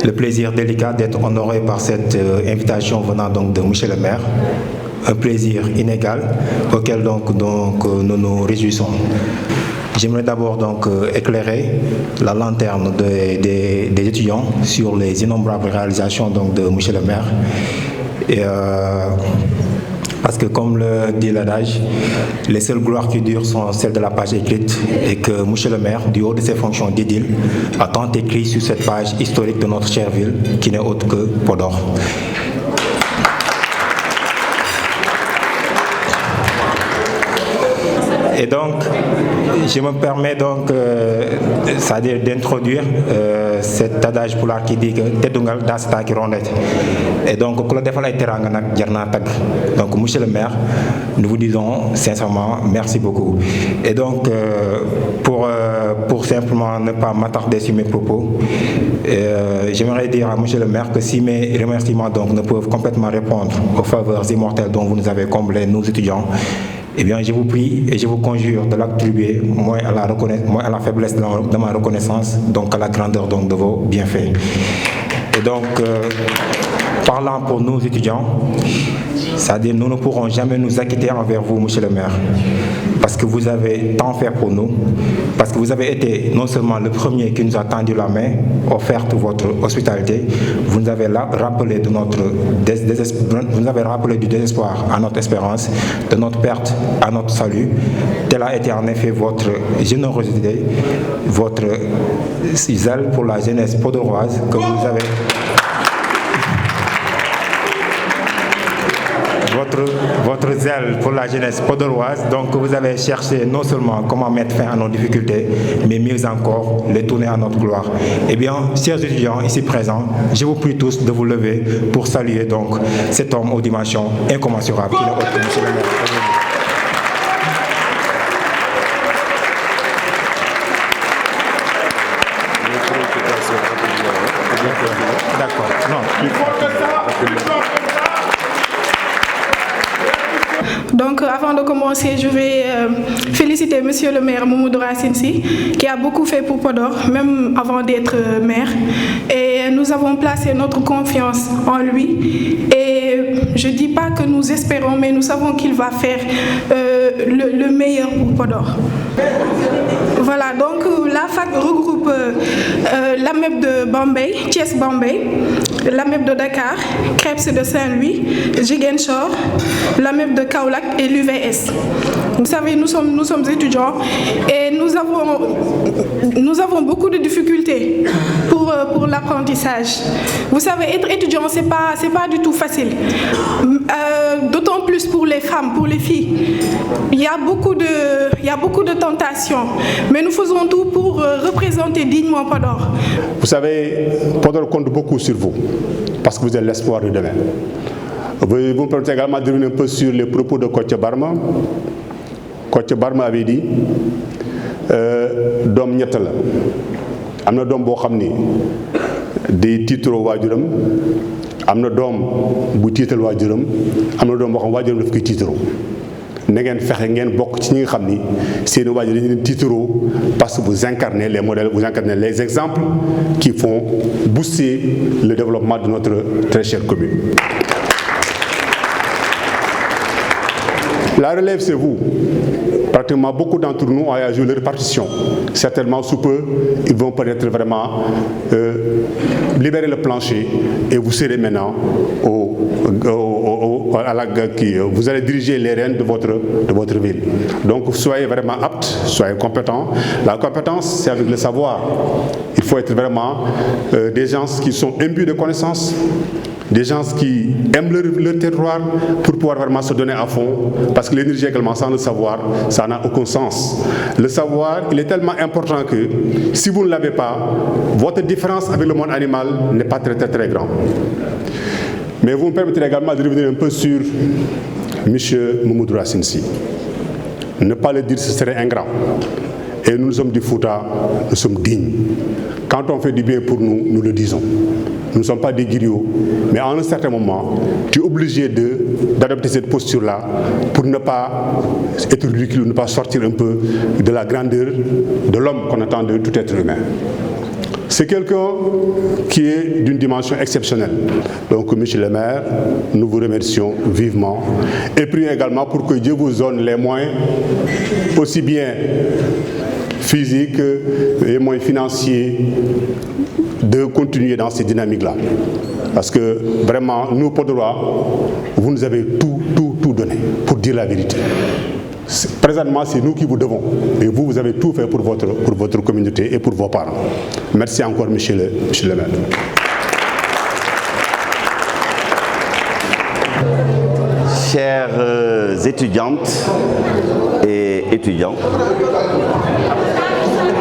le plaisir délicat d'être honoré par cette invitation venant donc de Monsieur le maire. Un plaisir inégal auquel donc nous nous réjouissons. J'aimerais d'abord donc éclairer la lanterne des étudiants sur les innombrables réalisations donc de Monsieur le maire. Et parce que comme le dit l'adage, les seules gloires qui durent sont celles de la page écrite et que Monsieur le maire, du haut de ses fonctions d'édile, a tant écrit sur cette page historique de notre chère ville qui n'est autre que Podor. Et donc, je me permets donc, c'est-à-dire d'introduire cet adage pulaar qui dit que Tedungal Dasta qui rondet. Et donc, donc, monsieur le maire, nous vous disons sincèrement merci beaucoup. Et donc, pour simplement ne pas m'attarder sur mes propos, j'aimerais dire à monsieur le maire que si mes remerciements donc, ne peuvent complètement répondre aux faveurs immortelles dont vous nous avez comblé, nous étudiants, eh bien, je vous prie et je vous conjure de l'attribuer moins à la faiblesse de ma reconnaissance, donc à la grandeur donc, de vos bienfaits. Et donc, parlant pour nous étudiants, c'est-à-dire nous ne pourrons jamais nous acquitter envers vous, monsieur le maire, parce que vous avez tant fait pour nous, parce que vous avez été non seulement le premier qui nous a tendu la main, offert votre hospitalité, vous nous avez rappelé de vous nous avez rappelé du désespoir à notre espérance, de notre perte à notre salut. Tel a été en effet votre générosité, votre zèle pour la jeunesse podoroise que vous avez. Votre zèle pour la jeunesse podoroise, donc vous avez cherché non seulement comment mettre fin à nos difficultés, mais mieux encore, les tourner à notre gloire. Eh bien, chers étudiants ici présents, je vous prie tous de vous lever pour saluer donc cet homme aux dimensions incommensurables qui est autre que monsieur le maire. D'accord, non. Donc, avant de commencer, je vais féliciter monsieur le maire Mamadou Racine Sy, qui a beaucoup fait pour Podor, même avant d'être maire. Et nous avons placé notre confiance en lui. Et je ne dis pas que nous espérons, mais nous savons qu'il va faire le meilleur pour Podor. Voilà, donc la fac regroupe l'AMEP de Bombay, Thiès Bombay, l'AMEP de Dakar, CREPS de Saint-Louis, Ziguinchor, l'AMEP de Kaolack et l'UVS. Vous savez, nous sommes étudiants et nous avons beaucoup de difficultés pour l'apprentissage. Vous savez, être étudiant, c'est pas du tout facile. D'autant plus pour les femmes, pour les filles. Il y a beaucoup de tentations, mais nous faisons tout pour représenter dignement Podor. Vous savez, Podor compte beaucoup sur vous, parce que vous êtes l'espoir de demain. Vous me permettez également de revenir un peu sur les propos de Coach Barma. Coach Barma avait dit Dom ñett la amna dom bo xamni day titro wajuram amna dom bu tital wajuram amna dom bo xam wajuram daf koy titro na ngeen fexé ngeen bok ci ñi nga xamni seen wajur dañu leen titro parce que vous incarnez les modèles, vous incarnez les exemples qui font booster le développement de notre très chère commune. La relève, c'est vous. Pratiquement beaucoup d'entre nous ont joué leur partition. Certainement, sous peu, ils vont peut-être vraiment libérer le plancher et vous serez maintenant vous allez diriger les rênes de votre ville. Donc, soyez vraiment aptes, soyez compétents. La compétence, c'est avec le savoir. Il faut être vraiment des gens qui sont imbus de connaissances, des gens qui aiment leur terroir pour pouvoir vraiment se donner à fond, parce que l'énergie également sans le savoir, ça n'a aucun sens. Le savoir, il est tellement important que si vous ne l'avez pas, votre différence avec le monde animal n'est pas très très grande. Mais vous me permettez également de revenir un peu sur M. Mamadou Racine Sy. Ne pas le dire, ce serait ingrat. Et nous sommes du Fouta, nous sommes dignes. Quand on fait du bien pour nous, nous le disons. Nous ne sommes pas des griots, mais à un certain moment, tu es obligé d'adopter cette posture-là pour ne pas être ridicule, ne pas sortir un peu de la grandeur de l'homme qu'on attend de tout être humain. C'est quelqu'un qui est d'une dimension exceptionnelle. Donc, monsieur le maire, nous vous remercions vivement et prions également pour que Dieu vous donne les moyens, aussi bien physiques et moyens financiers, de continuer dans ces dynamiques-là. Parce que vraiment, nous, Podorois, vous nous avez tout donné, pour dire la vérité. Présentement, c'est nous qui vous devons. Et vous, vous avez tout fait pour votre communauté et pour vos parents. Merci encore, monsieur le maire. Chères étudiantes et étudiants,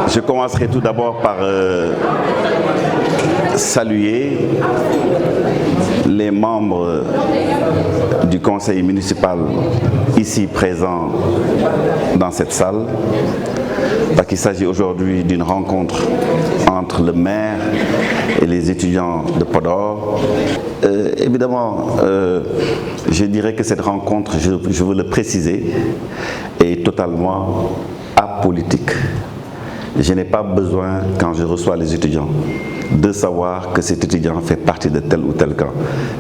je commencerai tout d'abord par saluer les membres du conseil municipal ici présents dans cette salle, parce qu'il s'agit aujourd'hui d'une rencontre entre le maire et les étudiants de Podor. Évidemment, je dirais que cette rencontre, je veux le préciser, est totalement apolitique. Je n'ai pas besoin, quand je reçois les étudiants, de savoir que cet étudiant fait partie de tel ou tel camp.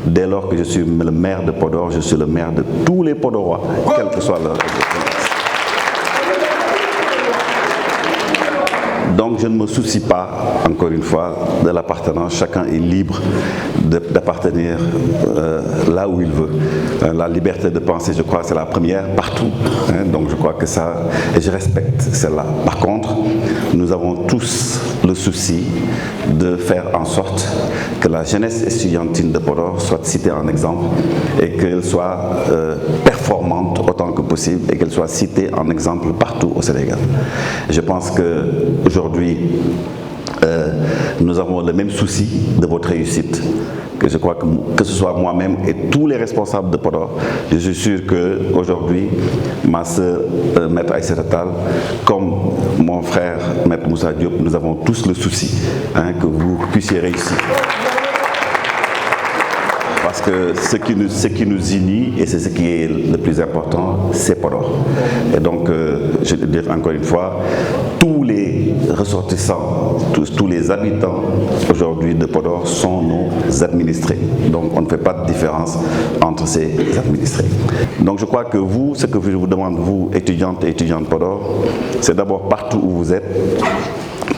Dès lors que je suis le maire de Podor, je suis le maire de tous les Podorois, quel que soit leur appartenance. Donc je ne me soucie pas, encore une fois, de l'appartenance. Chacun est libre d'appartenir là où il veut. La liberté de penser, je crois, c'est la première partout. Donc je crois que ça, et je respecte celle-là. Par contre, nous avons tous le souci de faire en sorte que la jeunesse estudiantine de Podor soit citée en exemple et qu'elle soit performante autant que possible et qu'elle soit citée en exemple partout au Sénégal. Je pense qu'aujourd'hui, nous avons le même souci de votre réussite. Que je crois que ce soit moi-même et tous les responsables de Podor, je suis sûr qu'aujourd'hui, ma sœur Maître Aïssata Tall, comme mon frère Maître Moussa Diop, nous avons tous le souci que vous puissiez réussir. Parce que ce qui nous unit, et c'est ce qui est le plus important, c'est Podor. Et donc, je veux dire encore une fois, tous les ressortissants, tous les habitants aujourd'hui de Podor sont nos administrés. Donc, on ne fait pas de différence entre ces administrés. Donc, je crois que vous, ce que je vous demande, vous, étudiantes et étudiants de Podor, c'est d'abord partout où vous êtes,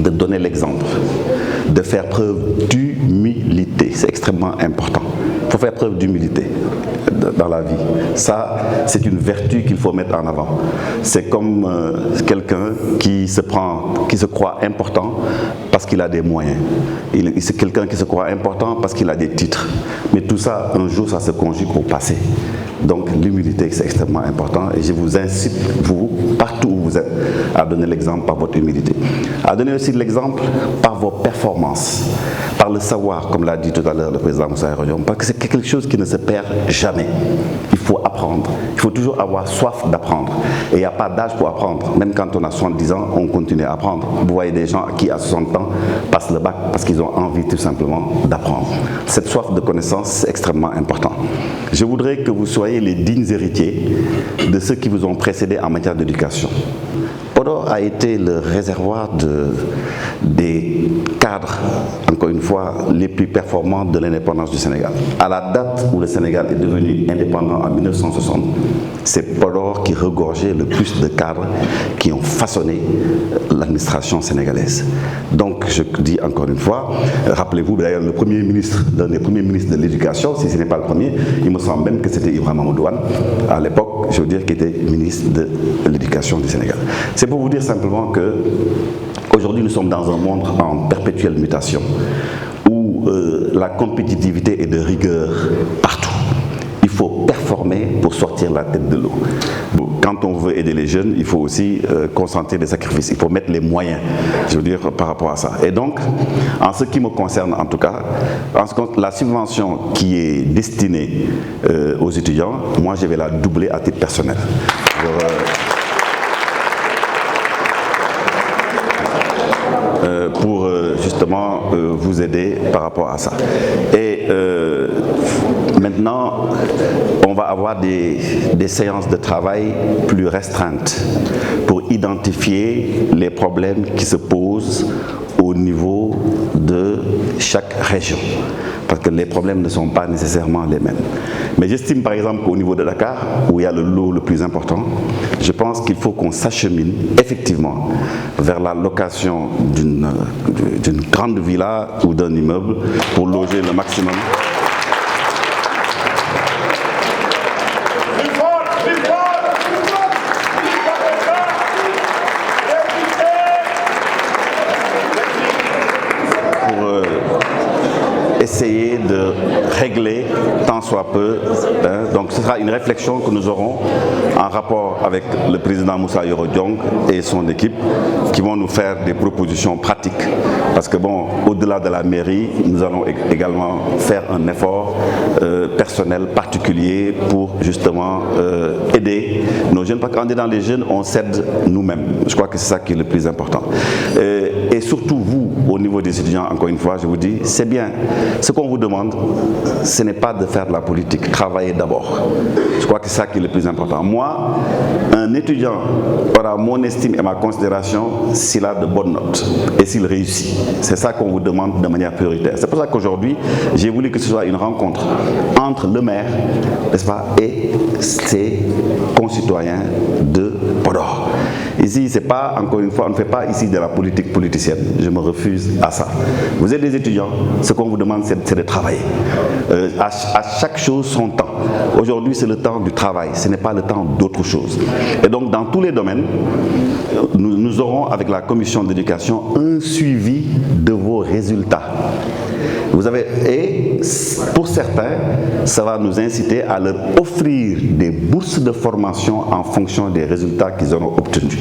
de donner l'exemple, de faire preuve d'humilité. C'est extrêmement important. Il faut faire preuve d'humilité dans la vie. Ça, c'est une vertu qu'il faut mettre en avant. C'est comme quelqu'un qui se croit important parce qu'il a des moyens. C'est quelqu'un qui se croit important parce qu'il a des titres. Mais tout ça, un jour, ça se conjugue au passé. Donc l'humilité, c'est extrêmement important et je vous incite, vous, partout où vous êtes, à donner l'exemple par votre humilité. À donner aussi l'exemple par vos performances, par le savoir, comme l'a dit tout à l'heure le président Moussa Diop, parce que c'est quelque chose qui ne se perd jamais. Il faut apprendre, il faut toujours avoir soif d'apprendre. Et il n'y a pas d'âge pour apprendre. Même quand on a 70 ans, on continue à apprendre. Vous voyez des gens qui, à 60 ans, passent le bac parce qu'ils ont envie tout simplement d'apprendre. Cette soif de connaissance, c'est extrêmement important. Je voudrais que vous soyez les dignes héritiers de ceux qui vous ont précédé en matière d'éducation. Podor a été le réservoir des cadres, encore une fois, les plus performants de l'indépendance du Sénégal. À la date où le Sénégal est devenu indépendant en 1960, c'est Podor qui regorgeait le plus de cadres qui ont façonné l'administration sénégalaise. Donc, je dis encore une fois, rappelez-vous d'ailleurs le premier ministre, l'un des premiers ministres de l'éducation, si ce n'est pas le premier, il me semble même que c'était Ibrahima Amadouane, à l'époque, je veux dire, qui était ministre de l'éducation du Sénégal. C'est pour vous dire simplement que aujourd'hui nous sommes dans un monde en perpétuelle mutation où la compétitivité est de rigueur partout. Il faut performer pour sortir la tête de l'eau. Quand on veut aider les jeunes, il faut aussi consentir des sacrifices. Il faut mettre les moyens, je veux dire, par rapport à ça. Et donc, en ce qui me concerne en tout cas, la subvention qui est destinée aux étudiants, moi je vais la doubler à titre personnel. Pour justement vous aider par rapport à ça. Et maintenant, Maintenant, on va avoir des séances de travail plus restreintes pour identifier les problèmes qui se posent au niveau de chaque région, parce que les problèmes ne sont pas nécessairement les mêmes. Mais j'estime par exemple qu'au niveau de Dakar, où il y a le lot le plus important, je pense qu'il faut qu'on s'achemine effectivement vers la location d'une grande villa ou d'un immeuble pour loger le maximum. Essayer de régler tant soit peu. Donc ce sera une réflexion que nous aurons en rapport avec le président Moussa Yoro Diong et son équipe qui vont nous faire des propositions pratiques. Parce que bon, au-delà de la mairie, nous allons également faire un effort personnel particulier pour justement aider nos jeunes. Parce qu'en aidant les jeunes, on s'aide nous-mêmes. Je crois que c'est ça qui est le plus important. Et surtout vous, au niveau des étudiants, encore une fois, je vous dis, c'est bien. Ce qu'on vous demande, ce n'est pas de faire de la politique, travailler d'abord. Je crois que c'est ça qui est le plus important. Moi, un étudiant aura mon estime et ma considération s'il a de bonnes notes et s'il réussit. C'est ça qu'on vous demande de manière prioritaire. C'est pour ça qu'aujourd'hui, j'ai voulu que ce soit une rencontre entre le maire, n'est-ce pas, et ses concitoyens de Podor. Ici, c'est pas, encore une fois, on ne fait pas ici de la politique politicienne. Je me refuse à ça. Vous êtes des étudiants, ce qu'on vous demande, c'est de travailler. À chaque chose son temps. Aujourd'hui, c'est le temps du travail, ce n'est pas le temps d'autre chose. Et donc, dans tous les domaines, nous aurons, avec la commission d'éducation, un suivi de vos résultats. Vous avez, et pour certains, ça va nous inciter à leur offrir des bourses de formation en fonction des résultats qu'ils auront obtenus.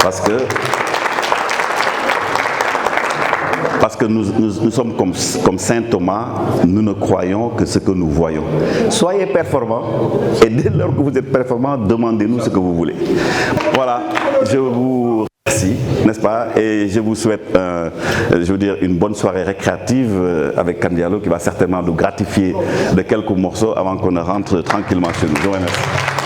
Parce que nous sommes comme saint Thomas, nous ne croyons que ce que nous voyons. Soyez performants et dès lors que vous êtes performants, demandez-nous ce que vous voulez. Voilà, je vous remercie, n'est-ce pas? Et je vous souhaite, je veux dire, une bonne soirée récréative avec Kandialo qui va certainement nous gratifier de quelques morceaux avant qu'on ne rentre tranquillement chez nous. Je vous remercie.